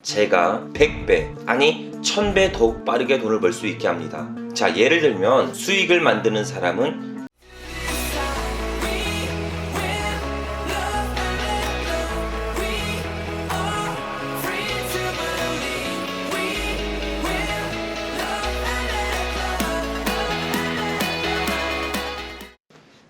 제가 100배, 아니 1000배 더욱 빠르게 돈을 벌 수 있게 합니다. 자, 예를 들면 수익을 만드는 사람은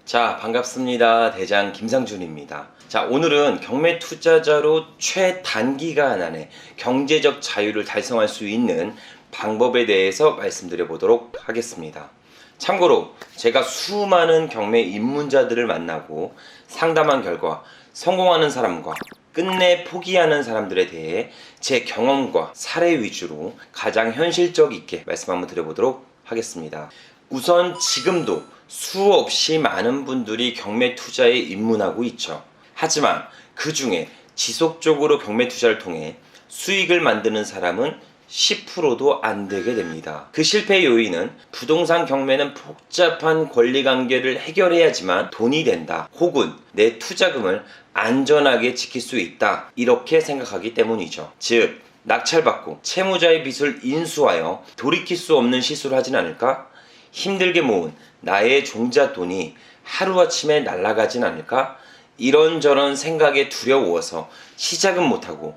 자, 반갑습니다. 대장 김상준입니다. 자, 오늘은 경매 투자자로 최단기간 안에 경제적 자유를 달성할 수 있는 방법에 대해서 말씀드려 보도록 하겠습니다. 참고로 제가 수많은 경매 입문자들을 만나고 상담한 결과 성공하는 사람과 끝내 포기하는 사람들에 대해 제 경험과 사례 위주로 가장 현실적 있게 말씀 한번 드려보도록 하겠습니다. 우선 지금도 수없이 많은 분들이 경매 투자에 입문하고 있죠. 하지만 그 중에 지속적으로 경매 투자를 통해 수익을 만드는 사람은 10%도 안 되게 됩니다. 그 실패 요인은 부동산 경매는 복잡한 권리관계를 해결해야지만 돈이 된다, 혹은 내 투자금을 안전하게 지킬 수 있다, 이렇게 생각하기 때문이죠. 즉, 낙찰받고 채무자의 빚을 인수하여 돌이킬 수 없는 실수를 하진 않을까? 힘들게 모은 나의 종잣돈이 하루아침에 날아가진 않을까? 이런저런 생각에 두려워서 시작은 못하고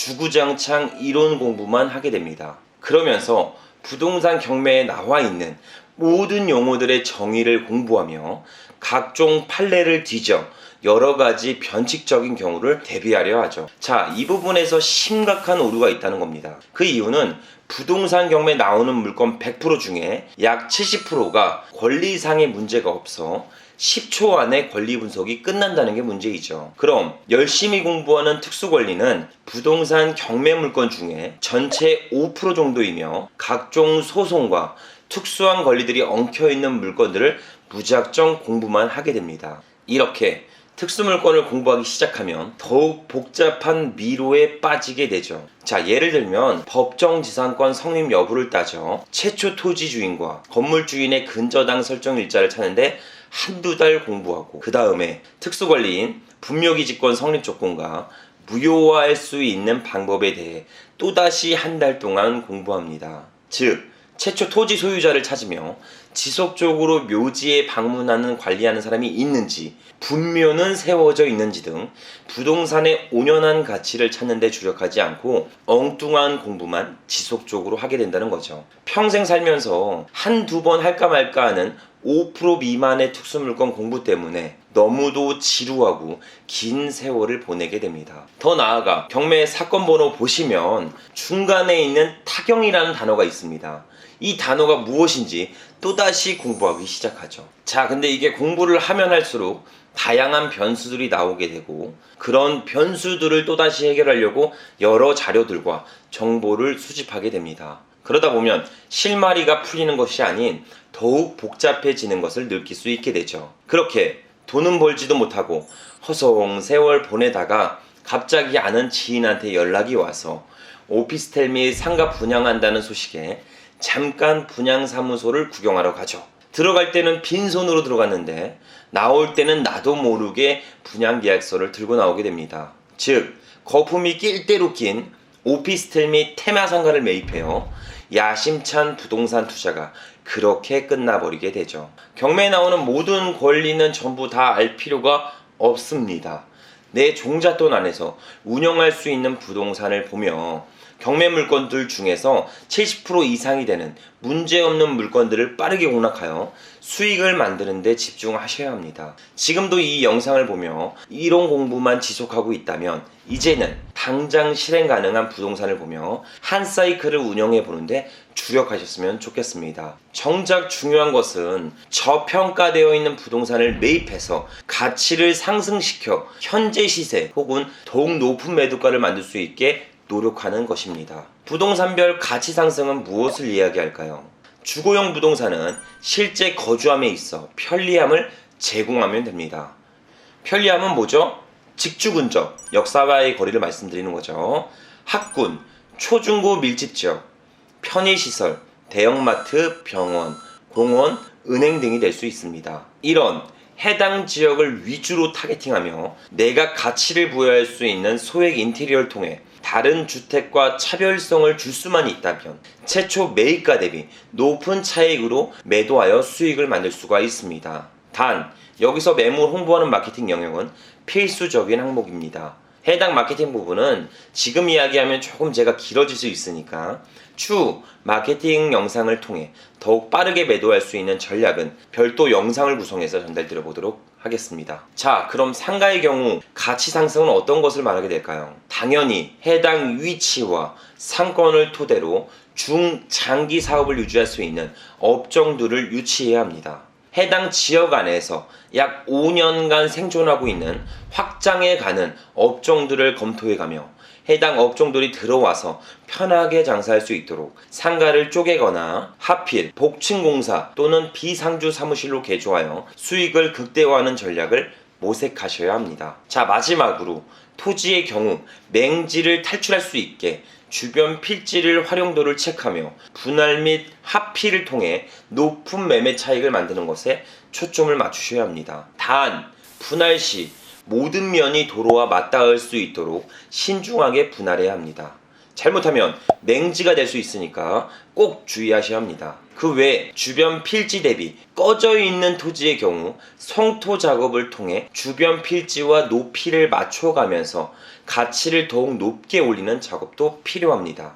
주구장창 이론 공부만 하게 됩니다. 그러면서 부동산 경매에 나와 있는 모든 용어들의 정의를 공부하며 각종 판례를 뒤져 여러가지 변칙적인 경우를 대비하려 하죠. 자, 이 부분에서 심각한 오류가 있다는 겁니다. 그 이유는 부동산 경매에 나오는 물건 100% 중에 약 70%가 권리상의 문제가 없어 10초 안에 권리 분석이 끝난다는 게 문제이죠. 그럼 열심히 공부하는 특수권리는 부동산 경매 물건 중에 전체 5% 정도이며 각종 소송과 특수한 권리들이 엉켜있는 물건들을 무작정 공부만 하게 됩니다. 이렇게 특수물건을 공부하기 시작하면 더욱 복잡한 미로에 빠지게 되죠. 자, 예를 들면 법정지상권 성립 여부를 따져 최초 토지 주인과 건물 주인의 근저당 설정 일자를 찾는데 한두 달 공부하고, 그 다음에 특수권리인 분묘기지권 성립 조건과 무효화할 수 있는 방법에 대해 또다시 한 달 동안 공부합니다. 즉, 최초 토지 소유자를 찾으며 지속적으로 묘지에 방문하는 관리하는 사람이 있는지, 분묘는 세워져 있는지 등 부동산의 온연한 가치를 찾는 데 주력하지 않고 엉뚱한 공부만 지속적으로 하게 된다는 거죠. 평생 살면서 한두 번 할까 말까 하는 5% 미만의 특수물건 공부 때문에 너무도 지루하고 긴 세월을 보내게 됩니다. 더 나아가 경매 사건 번호 보시면 중간에 있는 타경이라는 단어가 있습니다. 이 단어가 무엇인지 또다시 공부하기 시작하죠. 자, 근데 이게 공부를 하면 할수록 다양한 변수들이 나오게 되고, 그런 변수들을 또다시 해결하려고 여러 자료들과 정보를 수집하게 됩니다. 그러다 보면 실마리가 풀리는 것이 아닌 더욱 복잡해지는 것을 느낄 수 있게 되죠. 그렇게 돈은 벌지도 못하고 허송 세월 보내다가 갑자기 아는 지인한테 연락이 와서 오피스텔 및 상가 분양한다는 소식에 잠깐 분양사무소를 구경하러 가죠. 들어갈 때는 빈손으로 들어갔는데 나올 때는 나도 모르게 분양계약서를 들고 나오게 됩니다. 즉, 거품이 낄 대로 낀 오피스텔 및 테마상가를 매입해요. 야심찬 부동산 투자가 그렇게 끝나버리게 되죠. 경매에 나오는 모든 권리는 전부 다 알 필요가 없습니다. 내 종잣돈 안에서 운영할 수 있는 부동산을 보며 경매 물건들 중에서 70% 이상이 되는 문제없는 물건들을 빠르게 공략하여 수익을 만드는 데 집중하셔야 합니다. 지금도 이 영상을 보며 이론 공부만 지속하고 있다면 이제는 당장 실행 가능한 부동산을 보며 한 사이클을 운영해 보는데 주력하셨으면 좋겠습니다. 정작 중요한 것은 저평가되어 있는 부동산을 매입해서 가치를 상승시켜 현재 시세 혹은 더욱 높은 매도가를 만들 수 있게 노력하는 것입니다. 부동산별 가치 상승은 무엇을 이야기할까요? 주거용 부동산은 실제 거주함에 있어 편리함을 제공하면 됩니다. 편리함은 뭐죠? 직주 근접, 역사와의 거리를 말씀드리는 거죠. 학군, 초중고 밀집지역, 편의시설, 대형마트, 병원, 공원, 은행 등이 될 수 있습니다. 이런 해당 지역을 위주로 타겟팅하며 내가 가치를 부여할 수 있는 소액 인테리어를 통해 다른 주택과 차별성을 줄 수만 있다면 최초 매입가 대비 높은 차익으로 매도하여 수익을 만들 수가 있습니다. 단 여기서 매물 홍보하는 마케팅 영역은 필수적인 항목입니다. 해당 마케팅 부분은 지금 이야기하면 조금 제가 길어질 수 있으니까 추후 마케팅 영상을 통해 더욱 빠르게 매도할 수 있는 전략은 별도 영상을 구성해서 전달드려 보도록 하겠습니다. 자, 그럼 상가의 경우 가치 상승은 어떤 것을 말하게 될까요? 당연히 해당 위치와 상권을 토대로 중장기 사업을 유지할 수 있는 업종들을 유치해야 합니다. 해당 지역 안에서 약 5년간 생존하고 있는 확장해 가는 업종들을 검토해가며 해당 업종들이 들어와서 편하게 장사할 수 있도록 상가를 쪼개거나 하필 복층공사 또는 비상주 사무실로 개조하여 수익을 극대화하는 전략을 모색하셔야 합니다. 자, 마지막으로 토지의 경우 맹지를 탈출할 수 있게 주변 필지를 활용도를 체크하며 분할 및 합필을 통해 높은 매매 차익을 만드는 것에 초점을 맞추셔야 합니다. 단 분할 시 모든 면이 도로와 맞닿을 수 있도록 신중하게 분할해야 합니다. 잘못하면 맹지가 될 수 있으니까 꼭 주의하셔야 합니다. 그 외에 주변 필지 대비 꺼져 있는 토지의 경우 성토 작업을 통해 주변 필지와 높이를 맞춰가면서 가치를 더욱 높게 올리는 작업도 필요합니다.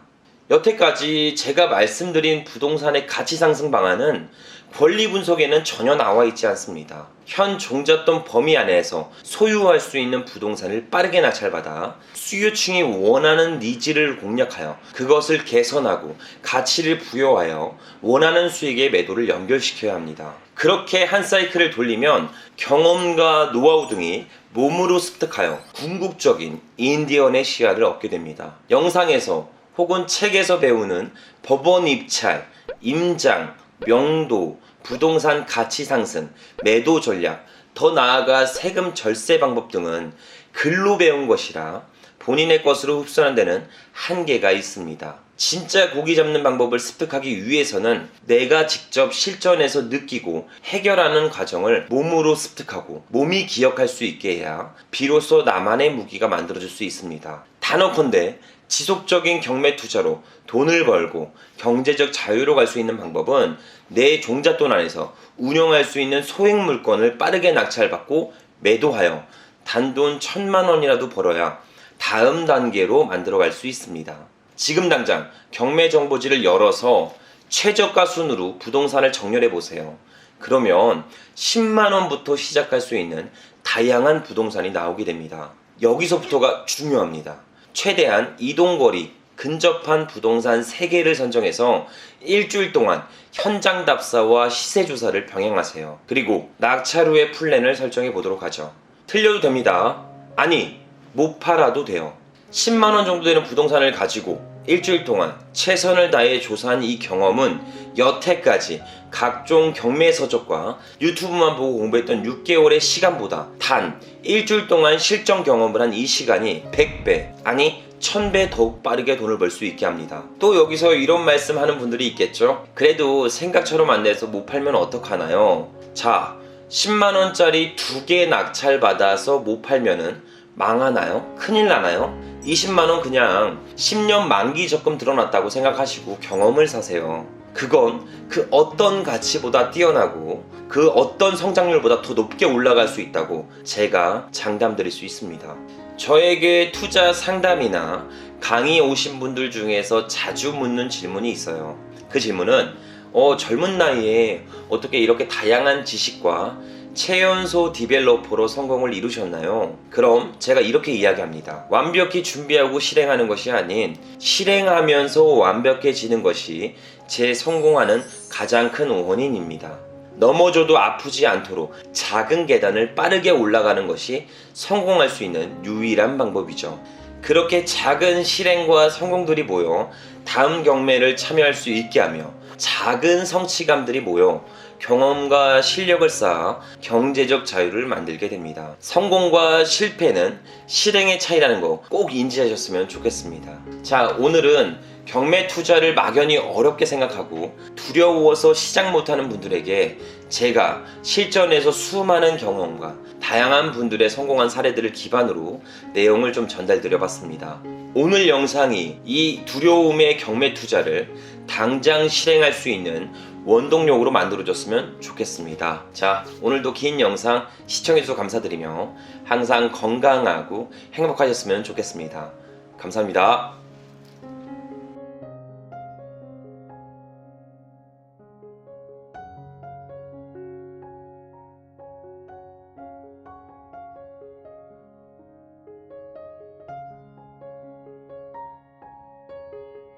여태까지 제가 말씀드린 부동산의 가치 상승 방안은 권리 분석에는 전혀 나와 있지 않습니다. 현 종잣돈 범위 안에서 소유할 수 있는 부동산을 빠르게 낙찰받아 수요층이 원하는 니즈를 공략하여 그것을 개선하고 가치를 부여하여 원하는 수익의 매도를 연결시켜야 합니다. 그렇게 한 사이클을 돌리면 경험과 노하우 등이 몸으로 습득하여 궁극적인 인디언의 시야를 얻게 됩니다. 영상에서 혹은 책에서 배우는 법원 입찰, 임장, 명도, 부동산 가치 상승, 매도 전략, 더 나아가 세금 절세 방법 등은 글로 배운 것이라 본인의 것으로 흡수하는 데는 한계가 있습니다. 진짜 고기 잡는 방법을 습득하기 위해서는 내가 직접 실전에서 느끼고 해결하는 과정을 몸으로 습득하고 몸이 기억할 수 있게 해야 비로소 나만의 무기가 만들어질 수 있습니다. 단언컨대 지속적인 경매 투자로 돈을 벌고 경제적 자유로 갈 수 있는 방법은 내 종잣돈 안에서 운영할 수 있는 소액 물건을 빠르게 낙찰받고 매도하여 단돈 1,000만 원이라도 벌어야 다음 단계로 만들어갈 수 있습니다. 지금 당장 경매 정보지를 열어서 최저가 순으로 부동산을 정렬해 보세요. 그러면 10만 원부터 시작할 수 있는 다양한 부동산이 나오게 됩니다. 여기서부터가 중요합니다. 최대한 이동거리, 근접한 부동산 3개를 선정해서 일주일 동안 현장 답사와 시세 조사를 병행하세요. 그리고 낙찰 후의 플랜을 설정해 보도록 하죠. 틀려도 됩니다. 아니, 못 팔아도 돼요. 10만 원 정도 되는 부동산을 가지고 일주일 동안 최선을 다해 조사한 이 경험은 여태까지 각종 경매 서적과 유튜브만 보고 공부했던 6개월의 시간보다 단 일주일 동안 실전 경험을 한 이 시간이 100배, 아니 1000배 더욱 빠르게 돈을 벌 수 있게 합니다. 또 여기서 이런 말씀 하는 분들이 있겠죠? 그래도 생각처럼 안 돼서 못 팔면 어떡하나요? 자, 10만원짜리 2개 낙찰 받아서 못 팔면은 망하나요? 큰일 나나요? 20만원 그냥 10년 만기 적금 들어놨다고 생각하시고 경험을 사세요. 그건 그 어떤 가치보다 뛰어나고 그 어떤 성장률보다 더 높게 올라갈 수 있다고 제가 장담드릴 수 있습니다. 저에게 투자 상담이나 강의 오신 분들 중에서 자주 묻는 질문이 있어요. 그 질문은 젊은 나이에 어떻게 이렇게 다양한 지식과 최연소 디벨로퍼로 성공을 이루셨나요? 그럼 제가 이렇게 이야기합니다. 완벽히 준비하고 실행하는 것이 아닌 실행하면서 완벽해지는 것이 제 성공하는 가장 큰 원인입니다. 넘어져도 아프지 않도록 작은 계단을 빠르게 올라가는 것이 성공할 수 있는 유일한 방법이죠. 그렇게 작은 실행과 성공들이 모여 다음 경매를 참여할 수 있게 하며 작은 성취감들이 모여 경험과 실력을 쌓아 경제적 자유를 만들게 됩니다. 성공과 실패는 실행의 차이라는 거 꼭 인지하셨으면 좋겠습니다. 자, 오늘은 경매 투자를 막연히 어렵게 생각하고 두려워서 시작 못하는 분들에게 제가 실전에서 수많은 경험과 다양한 분들의 성공한 사례들을 기반으로 내용을 좀 전달드려 봤습니다. 오늘 영상이 이 두려움의 경매 투자를 당장 실행할 수 있는 원동력으로 만들어줬으면 좋겠습니다. 자, 오늘도 긴 영상 시청해주셔서 감사드리며 항상 건강하고 행복하셨으면 좋겠습니다. 감사합니다.